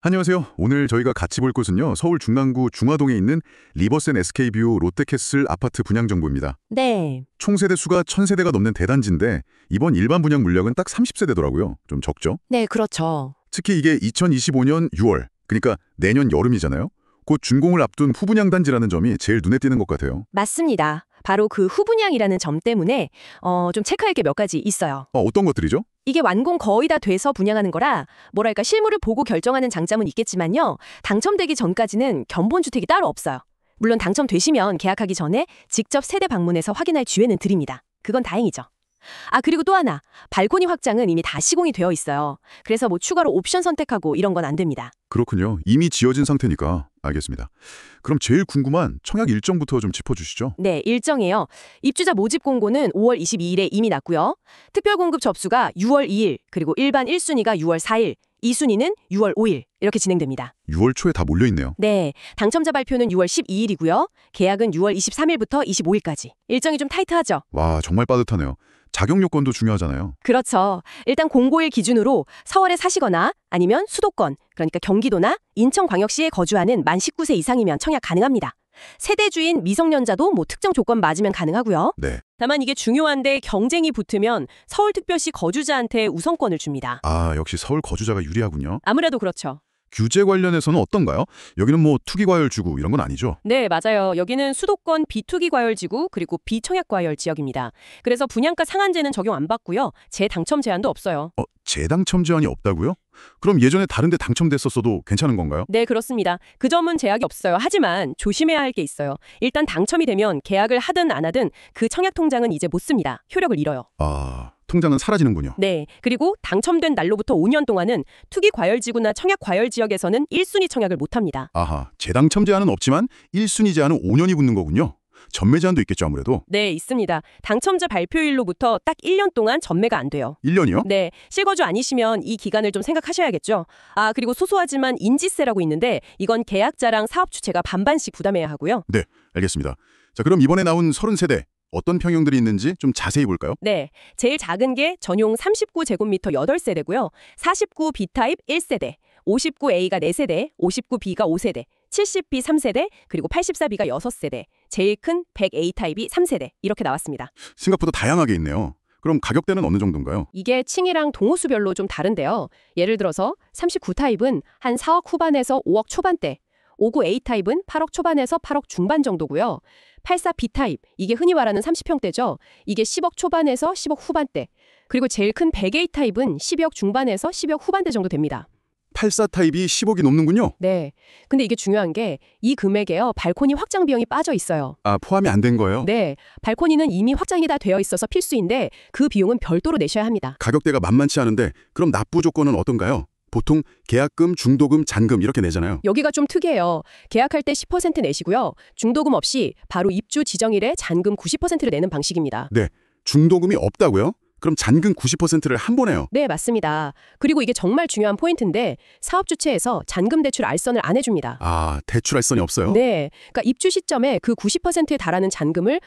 안녕하세요. 오늘 저희가 같이 볼 곳은요. 서울 중랑구 중화동에 있는 리버센 SK뷰 롯데캐슬 아파트 분양 정보입니다. 네, 총 세대 수가 1000세대가 넘는 대단지인데 이번 일반 분양 물량은 딱 30세대더라고요. 좀 적죠? 네, 그렇죠. 특히 이게 2025년 6월, 그러니까 내년 여름이잖아요. 곧 준공을 앞둔 후분양 단지라는 점이 제일 눈에 띄는 것 같아요. 맞습니다. 바로 그 후분양이라는 점 때문에 좀 체크할 게 몇 가지 있어요. 어떤 것들이죠? 이게 완공 거의 다 돼서 분양하는 거라 뭐랄까 실물을 보고 결정하는 장점은 있겠지만요. 당첨되기 전까지는 견본주택이 따로 없어요. 물론 당첨되시면 계약하기 전에 직접 세대 방문해서 확인할 기회는 드립니다. 그건 다행이죠. 그리고 또 하나, 발코니 확장은 이미 다 시공이 되어 있어요. 그래서 뭐 추가로 옵션 선택하고 이런 건 안 됩니다. 그렇군요. 이미 지어진 상태니까. 알겠습니다. 그럼 제일 궁금한 청약 일정부터 좀 짚어주시죠. 네, 일정이에요. 입주자 모집 공고는 5월 22일에 이미 났고요. 특별 공급 접수가 6월 2일, 그리고 일반 1순위가 6월 4일, 2순위는 6월 5일 이렇게 진행됩니다. 6월 초에 다 몰려있네요. 네, 당첨자 발표는 6월 12일이고요. 계약은 6월 23일부터 25일까지. 일정이 좀 타이트하죠? 와, 정말 빠듯하네요. 자격 요건도 중요하잖아요. 그렇죠. 일단 공고일 기준으로 서울에 사시거나 아니면 수도권, 그러니까 경기도나 인천광역시에 거주하는 만 19세 이상이면 청약 가능합니다. 세대주인 미성년자도 뭐 특정 조건 맞으면 가능하고요. 네. 다만 이게 중요한데 경쟁이 붙으면 서울특별시 거주자한테 우선권을 줍니다. 역시 서울 거주자가 유리하군요. 아무래도 그렇죠. 규제 관련해서는 어떤가요? 여기는 뭐 투기과열지구 이런 건 아니죠? 네, 맞아요. 여기는 수도권 비투기 과열지구 그리고 비청약 과열 지역입니다. 그래서 분양가 상한제는 적용 안 받고요. 재당첨 제한도 없어요. 재당첨 제한이 없다고요? 그럼 예전에 다른 데 당첨됐었어도 괜찮은 건가요? 네, 그렇습니다. 그 점은 제약이 없어요. 하지만 조심해야 할 게 있어요. 일단 당첨이 되면 계약을 하든 안 하든 그 청약 통장은 이제 못 씁니다. 효력을 잃어요. 통장은 사라지는군요. 네, 그리고 당첨된 날로부터 5년 동안은 투기 과열지구나 청약 과열 지역에서는 1순위 청약을 못합니다. 재당첨 제한은 없지만 1순위 제한은 5년이 붙는 거군요. 전매 제한도 있겠죠, 아무래도. 네, 있습니다. 당첨자 발표일로부터 딱 1년 동안 전매가 안 돼요. 1년이요? 네, 실거주 아니시면 이 기간을 좀 생각하셔야겠죠. 그리고 소소하지만 인지세라고 있는데 이건 계약자랑 사업 주체가 반반씩 부담해야 하고요. 네, 알겠습니다. 자, 그럼 이번에 나온 30세대 어떤 평형들이 있는지 좀 자세히 볼까요? 네, 제일 작은 게 전용 39제곱미터 8세대고요. 49 B타입 1세대, 59A가 4세대, 59B가 5세대, 70B 3세대, 그리고 84B가 6세대, 제일 큰 100A 타입이 3세대 이렇게 나왔습니다. 생각보다 다양하게 있네요. 그럼 가격대는 어느 정도인가요? 이게 층이랑 동호수별로 좀 다른데요. 예를 들어서 39 타입은 한 4억 후반에서 5억 초반대, 59A 타입은 8억 초반에서 8억 중반 정도고요. 84B 타입, 이게 흔히 말하는 30평대죠. 이게 10억 초반에서 10억 후반대. 그리고 제일 큰 100A 타입은 12억 중반에서 12억 후반대 정도 됩니다. 84 타입이 10억이 넘는군요. 네. 근데 이게 중요한 게 이 금액에요. 발코니 확장 비용이 빠져 있어요. 포함이 안 된 거예요? 네. 발코니는 이미 확장이 다 되어 있어서 필수인데 그 비용은 별도로 내셔야 합니다. 가격대가 만만치 않은데 그럼 납부 조건은 어떤가요? 보통 계약금, 중도금, 잔금 이렇게 내잖아요. 여기가 좀 특이해요. 계약할 때 10% 내시고요. 중도금 없이 바로 입주 지정일에 잔금 90%를 내는 방식입니다. 네. 중도금이 없다고요? 그럼 잔금 90%를 한 번에요? 네, 맞습니다. 그리고 이게 정말 중요한 포인트인데 사업 주체에서 잔금 대출 알선을 안 해줍니다. 대출 알선이 없어요? 네, 그러니까 입주 시점에 그 90%에 달하는 잔금을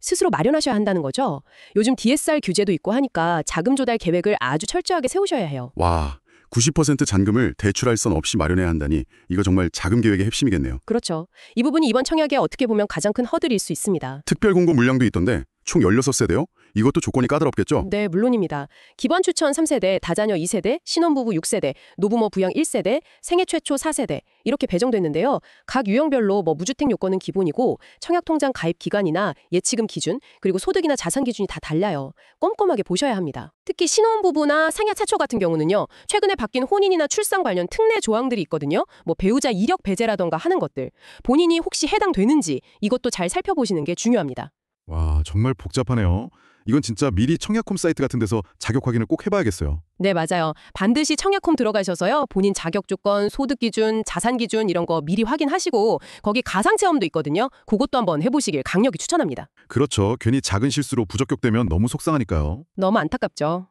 스스로 마련하셔야 한다는 거죠. 요즘 DSR 규제도 있고 하니까 자금 조달 계획을 아주 철저하게 세우셔야 해요. 와, 90% 잔금을 대출 알선 없이 마련해야 한다니 이거 정말 자금 계획의 핵심이겠네요. 그렇죠. 이 부분이 이번 청약에 어떻게 보면 가장 큰 허들일 수 있습니다. 특별 공고 물량도 있던데 총 16세대요? 이것도 조건이 까다롭겠죠? 네, 물론입니다. 기본 추천 3세대, 다자녀 2세대, 신혼부부 6세대, 노부모 부양 1세대, 생애 최초 4세대 이렇게 배정됐는데요. 각 유형별로 무주택 요건은 기본이고 청약통장 가입 기간이나 예치금 기준 그리고 소득이나 자산 기준이 다 달라요. 꼼꼼하게 보셔야 합니다. 특히 신혼부부나 상야 차초 같은 경우는요. 최근에 바뀐 혼인이나 출산 관련 특례 조항들이 있거든요. 배우자 이력 배제라던가 하는 것들. 본인이 혹시 해당되는지 이것도 잘 살펴보시는 게 중요합니다. 와, 정말 복잡하네요. 이건 진짜 미리 청약홈 사이트 같은 데서 자격 확인을 꼭 해봐야겠어요. 네, 맞아요. 반드시 청약홈 들어가셔서요. 본인 자격 조건, 소득 기준, 자산 기준 이런 거 미리 확인하시고 거기 가상 체험도 있거든요. 그것도 한번 해보시길 강력히 추천합니다. 그렇죠. 괜히 작은 실수로 부적격되면 너무 속상하니까요. 너무 안타깝죠.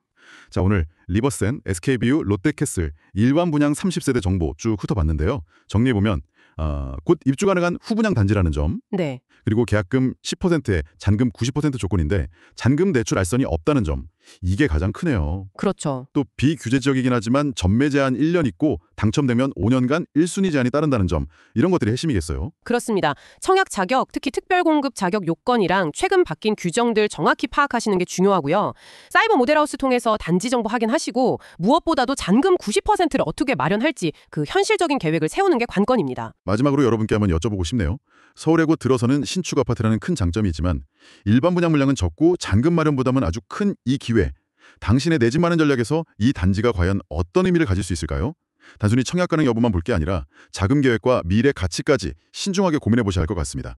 자, 오늘 리버센, SK뷰, 롯데캐슬 일반 분양 30세대 정보 쭉 훑어봤는데요. 정리해보면 곧 입주 가능한 후분양 단지라는 점, 네. 그리고 계약금 10%에 잔금 90% 조건인데 잔금 대출 알선이 없다는 점, 이게 가장 크네요. 그렇죠. 또 비규제적이긴 하지만 전매 제한 1년 있고 당첨되면 5년간 1순위 제한이 따른다는 점, 이런 것들이 핵심이겠어요. 그렇습니다. 청약 자격, 특히 특별공급 자격 요건이랑 최근 바뀐 규정들 정확히 파악하시는 게 중요하고요. 사이버 모델하우스 통해서 단지 정보 확인하시고 무엇보다도 잔금 90%를 어떻게 마련할지 그 현실적인 계획을 세우는 게 관건입니다. 마지막으로 여러분께 한번 여쭤보고 싶네요. 서울에 곧 들어서는 신축 아파트라는 큰 장점이 있지만 일반 분양 물량은 적고 잔금 마련 부담은 아주 큰 이 기회. 당신의 내 집 마련 전략에서 이 단지가 과연 어떤 의미를 가질 수 있을까요? 단순히 청약 가능 여부만 볼 게 아니라 자금 계획과 미래 가치까지 신중하게 고민해 보셔야 할 것 같습니다.